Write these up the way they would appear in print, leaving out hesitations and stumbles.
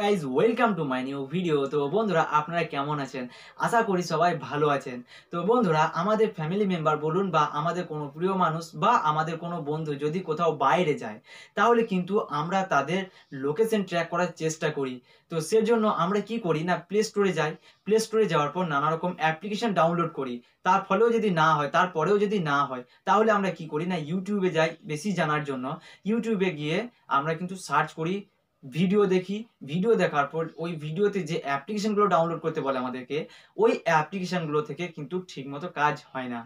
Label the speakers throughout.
Speaker 1: Guys welcome to my new video. তো বন্ধুরা আপনারা কেমন আছেন? আশা করি সবাই ভালো আছেন। তো বন্ধুরা আমাদের ফ্যামিলি মেম্বার বলুন বা আমাদের কোনো প্রিয় মানুষ বা আমাদের কোনো বন্ধু যদি কোথাও বাইরে যায় তাহলে কিন্তু আমরা তাদের লোকেশন ট্র্যাক করার চেষ্টা করি। তো সেজন্য আমরা কি করি না, প্লে স্টোরে যাই। প্লে স্টোরে যাওয়ার পর নানা রকম অ্যাপ্লিকেশন ডাউনলোড করি। তার ফলেও যদি না হয়, তারপরেও যদি না হয়, তাহলে আমরা কি করি না, ইউটিউবে যাই বেশি জানার জন্য। ইউটিউবে গিয়ে আমরা কিন্তু সার্চ করি, ভিডিও দেখি। ভিডিও দেখার পর ওই ভিডিওতে যে অ্যাপ্লিকেশনগুলো ডাউনলোড করতে বলে আমাদেরকে, ওই অ্যাপ্লিকেশনগুলো থেকে কিন্তু ঠিকমতো কাজ হয় না।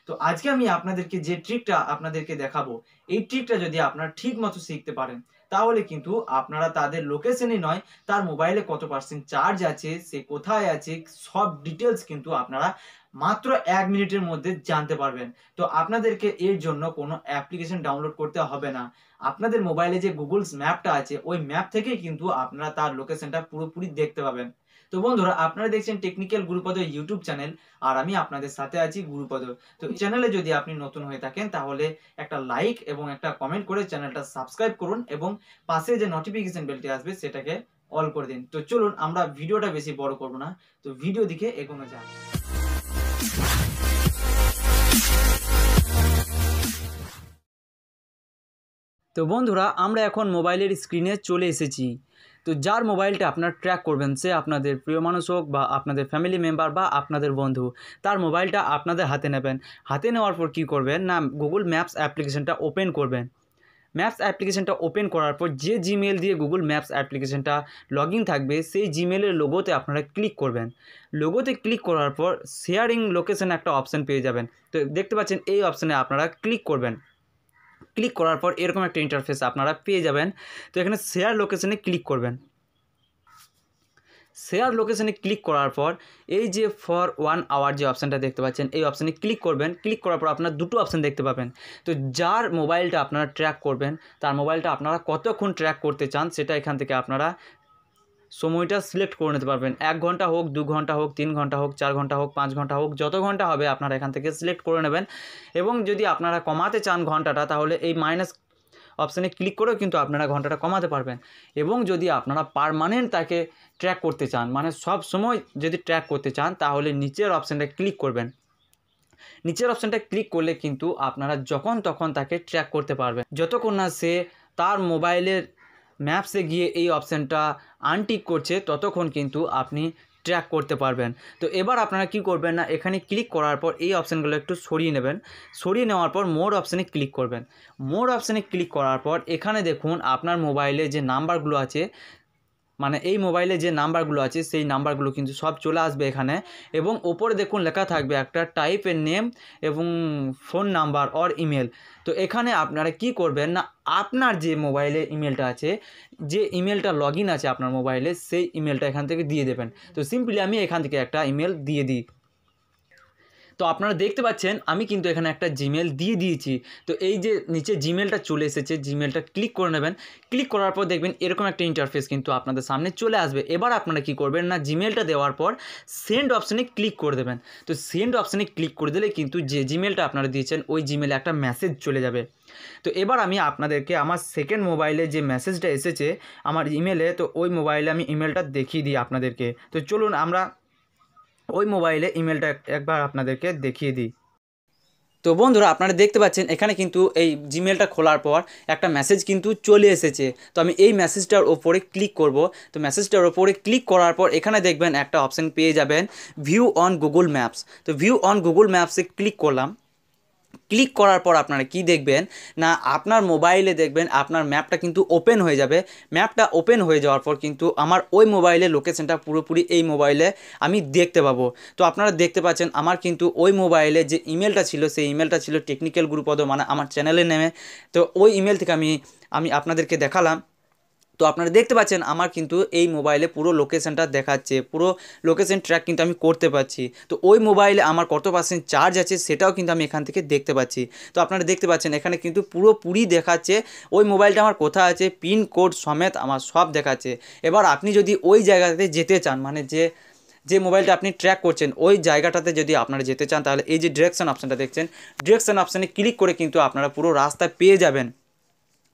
Speaker 1: তো আজকে আমি আপনাদেরকে যে ট্রিকটা আপনাদেরকে দেখাবো, এই ট্রিকটা যদি আপনারা ঠিক মতো শিখতে পারেন তাহলে কিন্তু আপনারা তাদের লোকেশনই নয়, তার মোবাইলে কত পার্সেন্ট চার্জ আছে, সে কোথায় আছে, সব ডিটেলস কিন্তু আপনারা মাত্র 1 মিনিটের মধ্যে জানতে পারবেন। তো আপনাদেরকে এর জন্য কোনো অ্যাপ্লিকেশন ডাউনলোড করতে হবে না। আপনাদের মোবাইলে যে গুগল ম্যাপটা আছে, ওই ম্যাপ থেকেই কিন্তু আপনারা তার লোকেশনটা পুরোপুরি দেখতে পাবেন। তো বন্ধুরা আপনারা দেখছেন টেকনিক্যাল গুরুপদ ইউটিউব চ্যানেল, আর আমি আপনাদের সাথে আছি গুরুপদ। তো এই চ্যানেলে যদি আপনি নতুন হয়ে থাকেন তাহলে একটা লাইক এবং একটা কমেন্ট করে চ্যানেলটা সাবস্ক্রাইব করুন এবং পাশে যে নোটিফিকেশন বেলটি আসবে সেটাকে অল করে দিন। তো চলুন আমরা ভিডিওটা বেশি বড় করব না, তো ভিডিও দিকে এগোনো যাক। তো বন্ধুরা আমরা এখন মোবাইলের স্ক্রিনে চলে এসেছি। তো যার মোবাইলটা আপনার ট্র্যাক করবেন, সে আপনাদের প্রিয় মানুষ হোক বা আপনাদের ফ্যামিলি মেম্বার বা আপনাদের বন্ধু, তার মোবাইলটা আপনাদের হাতে নেবেন। হাতে নেওয়ার পর কী করবেন না, গুগল ম্যাপস অ্যাপ্লিকেশনটা ওপেন করবেন। ম্যাপস অ্যাপ্লিকেশনটা ওপেন করার পর যে জিমেল দিয়ে গুগল ম্যাপস অ্যাপ্লিকেশনটা লগ ইন থাকবে, সেই জিমেলের লোগোতে আপনারা ক্লিক করবেন। লোগোতে ক্লিক করার পর শেয়ারিং লোকেশন একটা অপশান পেয়ে যাবেন। তো দেখতে পাচ্ছেন এই অপশানে আপনারা ক্লিক করবেন। ক্লিক করার পর এরকম একটা ইন্টারফেস আপনারা পেয়ে যাবেন। তো এখানে শেয়ার লোকেশনে ক্লিক করবেন। শেয়ার লোকেশনে ক্লিক করার পর এই যে ফর 1 আওয়ার যে অপশানটা দেখতে পাচ্ছেন, এই অপশানে ক্লিক করবেন। ক্লিক করার পর আপনার দুটো অপশান দেখতে পাবেন। তো যার মোবাইলটা আপনারা ট্র্যাক করবেন, তার মোবাইলটা আপনারা কতক্ষণ ট্র্যাক করতে চান সেটা এখান থেকে আপনারা সময়টা সিলেক্ট করে নিতে পারবেন। 1 ঘন্টা হোক, 2 ঘন্টা হোক, 3 ঘন্টা হোক, 4 ঘন্টা হোক, 5 ঘন্টা হোক, যত ঘন্টা হবে আপনারা এখান থেকে সিলেক্ট করে নেবেন। এবং যদি আপনারা কমাতে চান ঘন্টাটা, তাহলে এই মাইনাস অপশানে ক্লিক করেও কিন্তু আপনারা ঘন্টাটা কমাতে পারবেন। এবং যদি আপনারা পার্মানেন্ট তাকে ট্র্যাক করতে চান, মানে সব সময় যদি ট্র্যাক করতে চান, তাহলে নিচের অপশানটা ক্লিক করবেন। নিচের অপশানটা ক্লিক করলে কিন্তু আপনারা যখন তখন তাকে ট্র্যাক করতে পারবেন, যতক্ষণ না সে তার মোবাইলের ম্যাপসে গিয়ে এই অপশানটা আনটিক করছে, ততক্ষণ কিন্তু আপনি ট্র্যাক করতে পারবেন। তো এবার আপনারা কি করবেন না, এখানে ক্লিক করার পর এই অপশানগুলো একটু সরিয়ে নেবেন। সরিয়ে নেওয়ার পর মোর অপশানে ক্লিক করবেন। মোর অপশানে ক্লিক করার পর এখানে দেখুন আপনার মোবাইলে যে নাম্বারগুলো আছে, মানে এই মোবাইলে যে নাম্বারগুলো আছে সেই নাম্বারগুলো কিন্তু সব চলে আসবে এখানে। এবং ওপরে দেখুন লেখা থাকবে একটা টাইপের নেম এবং ফোন নাম্বার অর ইমেল। তো এখানে আপনারা কি করবেন না, আপনার যে মোবাইলে ইমেলটা আছে, যে ইমেলটা লগ ইন আছে আপনার মোবাইলে, সেই ইমেলটা এখান থেকে দিয়ে দেবেন। তো সিম্পলি আমি এখান থেকে একটা ইমেল দিয়ে দিই। তো আপনারা দেখতে পাচ্ছেন আমি কিন্তু এখানে একটা জিমেল দিয়ে দিয়েছি। তো এই যে নিচে জিমেলটা চলে এসেছে, জিমেলটা ক্লিক করে নেবেন। ক্লিক করার পর দেখবেন এরকম একটা ইন্টারফেস কিন্তু আপনাদের সামনে চলে আসবে। এবার আপনারা কি করবেন না, জিমেলটা দেওয়ার পর সেন্ড অপশানে ক্লিক করে দেবেন। তো সেন্ড অপশানে ক্লিক করে দিলে কিন্তু যে জিমেলটা আপনারা দিয়েছেন ওই জিমেলে একটা মেসেজ চলে যাবে। তো এবার আমি আপনাদেরকে আমার সেকেন্ড মোবাইলে যে মেসেজটা এসেছে আমার ইমেলে, তো ওই মোবাইলে আমি ইমেলটা দেখিয়ে দিই আপনাদেরকে। তো চলুন আমরা ওই মোবাইলে ইমেলটা একবার আপনাদেরকে দেখিয়ে দিই। তো বন্ধুরা আপনারা দেখতে পাচ্ছেন এখানে কিন্তু এই জিমেলটা খোলার পর একটা মেসেজ কিন্তু চলে এসেছে। তো আমি এই মেসেজটার ওপরে ক্লিক করব। তো মেসেজটার ওপরে ক্লিক করার পর এখানে দেখবেন একটা অপশান পেয়ে যাবেন, ভিউ অন গুগল ম্যাপস। তো ভিউ অন গুগল ম্যাপসে ক্লিক করলাম। ক্লিক করার পর আপনারা কি দেখবেন না, আপনার মোবাইলে দেখবেন আপনার ম্যাপটা কিন্তু ওপেন হয়ে যাবে। ম্যাপটা ওপেন হয়ে যাওয়ার পর কিন্তু আমার ওই মোবাইলে লোকেশনটা পুরোপুরি এই মোবাইলে আমি দেখতে পাবো। তো আপনারা দেখতে পাচ্ছেন আমার কিন্তু ওই মোবাইলে যে ইমেলটা ছিল, সেই ইমেলটা ছিল টেকনিক্যাল গুরুপদ, মানে আমার চ্যানেলের নেমে। তো ওই ইমেল থেকে আমি আপনাদেরকে দেখালাম। তো আপনারা দেখতে পাচ্ছেন আমার কিন্তু এই মোবাইলে পুরো লোকেশনটা দেখাচ্ছে, পুরো লোকেশন ট্র্যাক কিন্তু আমি করতে পারছি। তো ওই মোবাইলে আমার কত পার্সেন্ট চার্জ আছে সেটাও কিন্তু আমি এখান থেকে দেখতে পাচ্ছি। তো আপনারা দেখতে পাচ্ছেন এখানে কিন্তু পুরোপুরি দেখাচ্ছে ওই মোবাইলটা আমার কোথায় আছে, পিন কোড সমেত আমার সব দেখাচ্ছে। এবার আপনি যদি ওই জায়গাতে যেতে চান, মানে যে মোবাইলটা আপনি ট্র্যাক করছেন ওই জায়গাটাতে যদি আপনারা যেতে চান, তাহলে এই যে ডিরেকশন অপশানটা দেখছেন, ডিরেকশন অপশানে ক্লিক করে কিন্তু আপনারা পুরো রাস্তা পেয়ে যাবেন।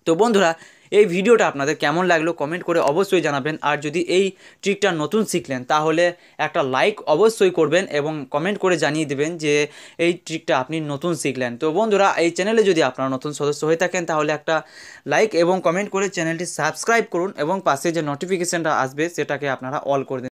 Speaker 1: তো বন্ধুরা এই ভিডিওটা আপনাদের কেমন লাগলো কমেন্ট করে অবশ্যই জানাবেন। আর যদি এই ট্রিকটা নতুন শিখলেন তাহলে একটা লাইক অবশ্যই করবেন এবং কমেন্ট করে জানিয়ে দেবেন যে এই ট্রিকটা আপনি নতুন শিখলেন। তো বন্ধুরা, এই চ্যানেলে যদি আপনারা নতুন সদস্য হয়ে থাকেন তাহলে একটা লাইক এবং কমেন্ট করে চ্যানেলটি সাবস্ক্রাইব করুন এবং পাশে যে নোটিফিকেশানটা আসবে সেটাকে আপনারা অল করে দিন।